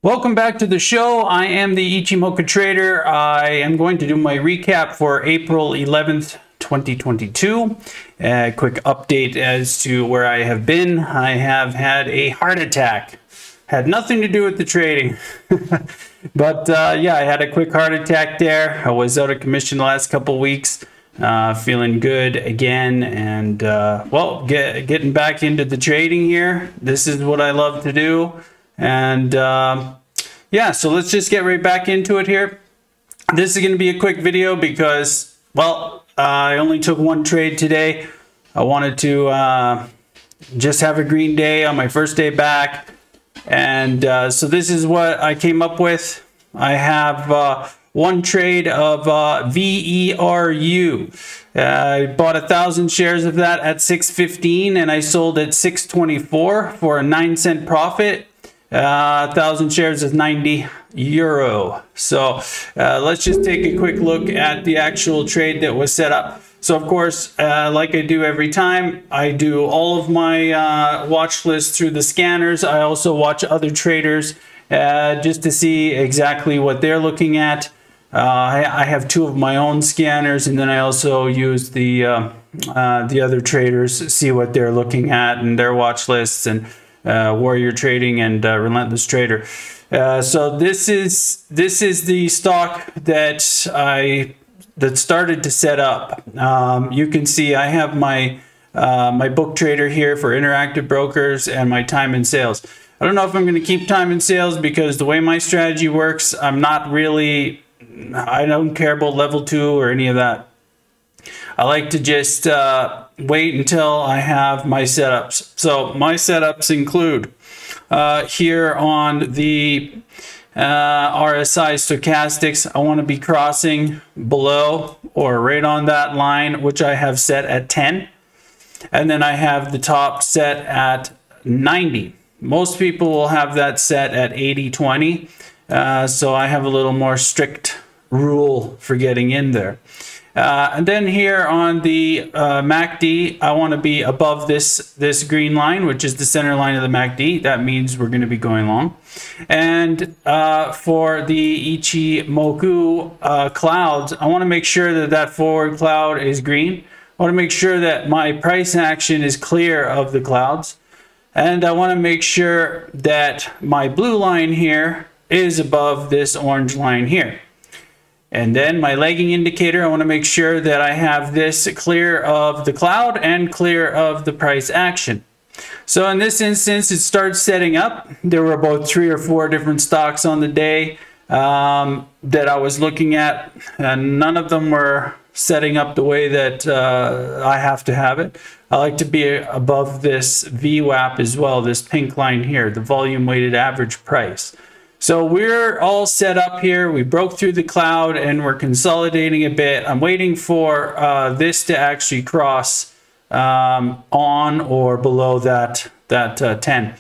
Welcome back to the show. I am the IchiMoka Trader. I am going to do my recap for April 11th, 2022. A quick update as to where I have been. I have had a heart attack. Had nothing to do with the trading. But yeah, I had a quick heart attack there. I was out of commission the last couple weeks. Feeling good again, and well, getting back into the trading here. This is what I love to do. And yeah, so let's just get right back into it here. This is going to be a quick video because, well, I only took one trade today. I wanted to just have a green day on my first day back. And so this is what I came up with. I have one trade of VERU. I bought 1,000 shares of that at $6.15 and I sold at $6.24 for a 9-cent profit. 1,000 shares is €90. So let's just take a quick look at the actual trade that was set up. So of course, like I do every time, I do all of my watch lists through the scanners. I also watch other traders just to see exactly what they're looking at. I have two of my own scanners, and then I also use the other traders, see what they're looking at and their watch lists, and Warrior Trading and Relentless Trader. So this is the stock that started to set up. You can see I have my my book trader here for interactive brokers and my time and sales. I don't know if I'm going to keep time and sales because the way my strategy works, I'm not really, I don't care about level 2 or any of that. I like to just wait until I have my setups. So my setups include here on the RSI stochastics, I want to be crossing below or right on that line, which I have set at 10. And then I have the top set at 90. Most people will have that set at 80-20. So I have a little more strict rule for getting in there. And then here on the MACD, I want to be above this green line, which is the center line of the MACD. That means we're going to be going long. And for the IchiMoku clouds, I want to make sure that that forward cloud is green. I want to make sure that my price action is clear of the clouds. And I want to make sure that my blue line here is above this orange line here. And then my lagging indicator, I want to make sure that I have this clear of the cloud and clear of the price action. So in this instance, it starts setting up. There were about 3 or 4 different stocks on the day that I was looking at, and none of them were setting up the way that I have to have it. I like to be above this VWAP as well, this pink line here, the volume weighted average price. So we're all set up here. We broke through the cloud and we're consolidating a bit. I'm waiting for this to actually cross on or below that 10.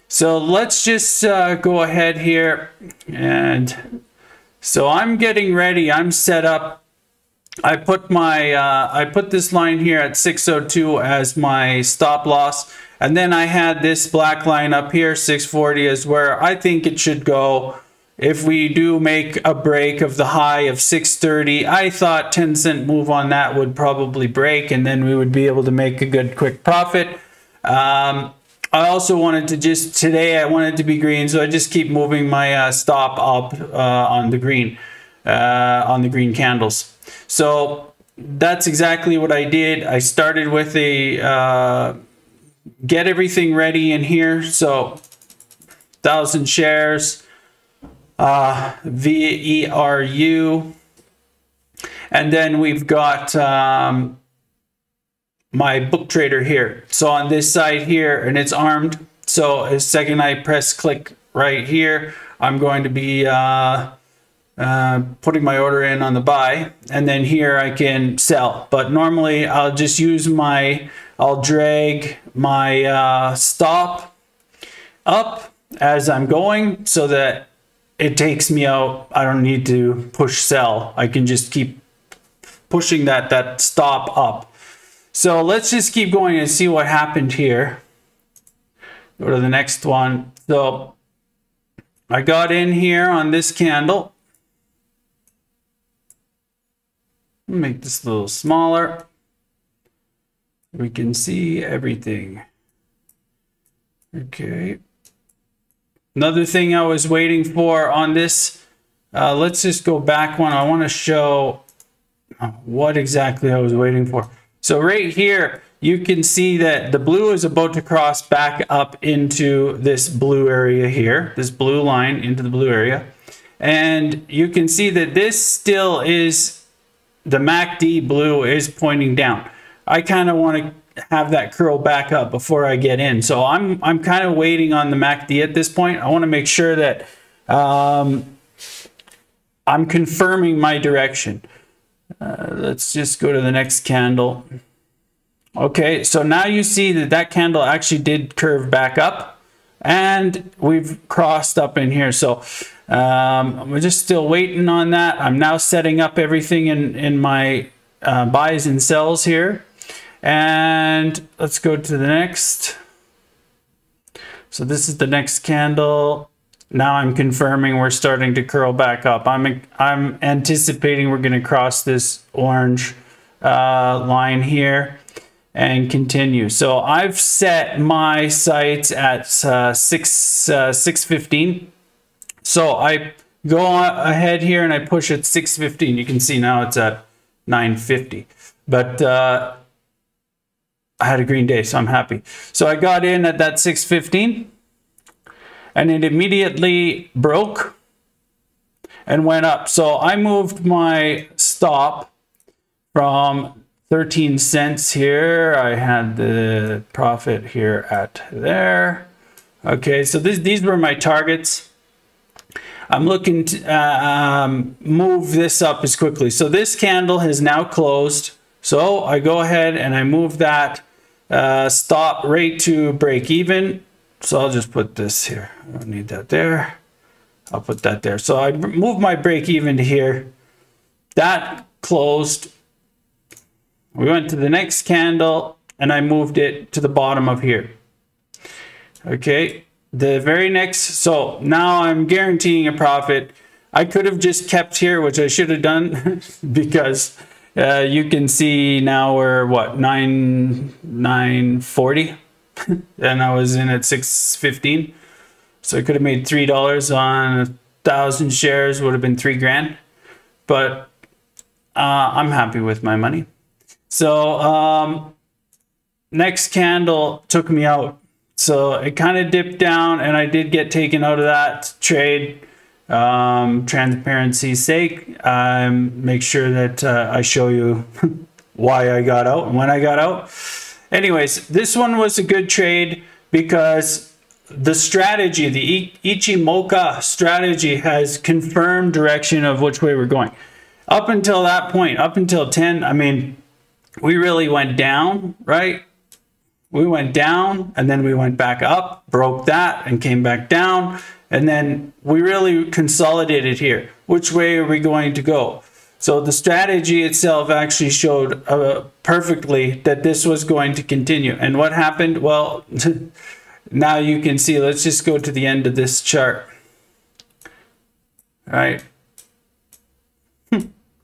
So let's just go ahead here. And so I'm getting ready. I'm set up. I put my I put this line here at 602 as my stop loss, and then I had this black line up here, 640, is where I think it should go. If we do make a break of the high of 630, I thought 10-cent move on that would probably break, and then we would be able to make a good quick profit. I also wanted to just, today I wanted to be green, so I just keep moving my stop up on the green candles. So that's exactly what I did. I started with a get everything ready in here. So 1,000 shares, VERU, and then we've got my book trader here. So on this side here, and it's armed. So the second I press click right here, I'm going to be putting my order in on the buy, and then here I can sell. But normally I'll just use I'll drag my stop up as I'm going so that it takes me out. I don't need to push sell. I can just keep pushing that stop up. So let's just keep going and see what happened here. Go to the next one. So I got in here on this candle. Make this a little smaller. We can see everything. Okay. Another thing I was waiting for on this, let's just go back one. I want to show what exactly I was waiting for. So right here, you can see that the blue is about to cross back up into this blue area here, this blue line into the blue area. And you can see that this still is, the MACD blue is pointing down. I kind of want to have that curl back up before I get in. So I'm kind of waiting on the MACD at this point. I want to make sure that I'm confirming my direction. Let's just go to the next candle. Okay, so now you see that that candle actually did curve back up and we've crossed up in here. So we're just still waiting on that. I'm now setting up everything in my buys and sells here. And let's go to the next. So this is the next candle. Now I'm confirming we're starting to curl back up. I'm anticipating we're going to cross this orange line here and continue. So I've set my sights at 6:15. So I go ahead here and I push at 6:15. You can see now it's at 9:50. But I had a green day, so I'm happy. So I got in at that 6:15. And it immediately broke and went up. So I moved my stop from 13 cents here. I had the profit here at there. Okay, so these were my targets. I'm looking to move this up as quickly. So this candle has now closed. So I go ahead and I move that stop right to break even. So I'll just put this here. I don't need that there. I'll put that there. So I moved my break even to here. That closed. We went to the next candle and I moved it to the bottom of here. Okay. The very next, so now I'm guaranteeing a profit. I could have just kept here, which I should have done because you can see now we're what, 940. And I was in at 6:15, so I could have made $3 on 1,000 shares. Would have been $3 grand, but I'm happy with my money. So next candle took me out, so it kind of dipped down, and I did get taken out of that trade. Transparency's sake, make sure that I show you why I got out and when I got out. Anyways, this one was a good trade because the strategy, the IchiMoka strategy, has confirmed direction of which way we're going. Up until that point, up until 10, I mean, we really went down, right? We went down and then we went back up, broke that and came back down. And then we really consolidated here. Which way are we going to go? So the strategy itself actually showed perfectly that this was going to continue. And what happened? Well, now you can see, let's just go to the end of this chart. All right.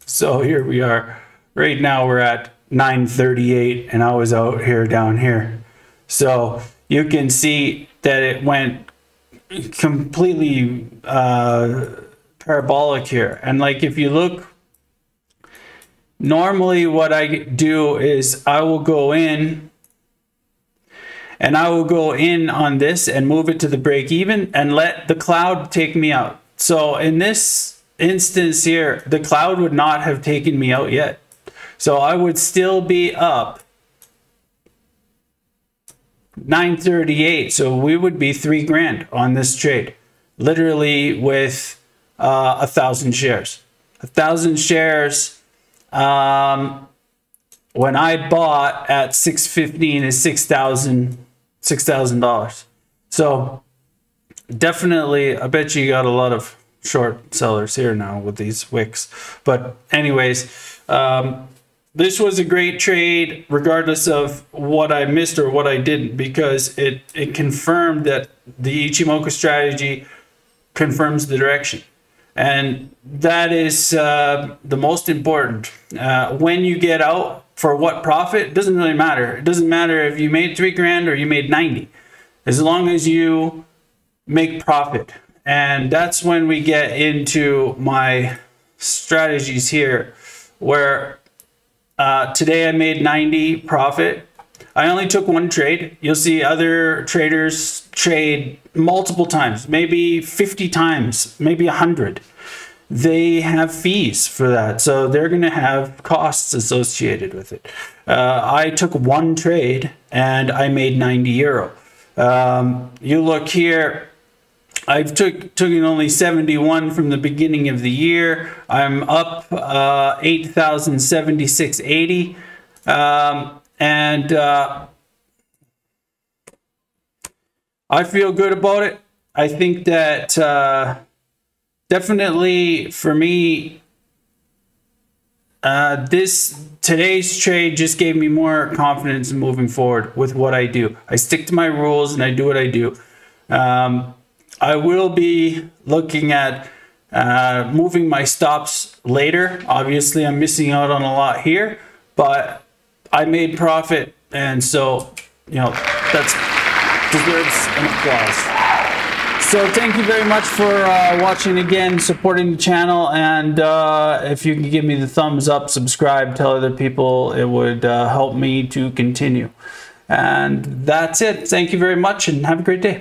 So here we are. Right now we're at 938 and I was out here down here. So you can see that it went completely parabolic here. And like if you look, normally what I do is I will go in and I will go in on this and move it to the break even and let the cloud take me out. So in this instance here, the cloud would not have taken me out yet. So I would still be up 938. So we would be $3 grand on this trade, literally with 1,000 shares. 1,000 shares. When I bought at 615 is $6,000. So definitely, I bet you got a lot of short sellers here now with these wicks. But anyways, this was a great trade regardless of what I missed or what I didn't, because it confirmed that the IchiMoka strategy confirms the direction. And that is the most important. When you get out, for what profit, it doesn't really matter. It doesn't matter if you made 3 grand or you made 90, as long as you make profit. And that's when we get into my strategies here, where today I made 90 profit. I only took 1 trade. You'll see other traders trade multiple times, maybe 50 times, maybe 100. They have fees for that, so they're going to have costs associated with it. I took 1 trade and I made 90 euro. You look here, I've taken only 71 from the beginning of the year. I'm up 8,076.80, and I feel good about it. I think that definitely for me, today's trade just gave me more confidence in moving forward with what I do. I stick to my rules and I do what I do. I will be looking at moving my stops later. Obviously, I'm missing out on a lot here, but I made profit, and so, you know, that's deserves an applause. So thank you very much for watching again, supporting the channel, and if you can give me the thumbs up, subscribe, tell other people, it would help me to continue. And that's it. Thank you very much and have a great day.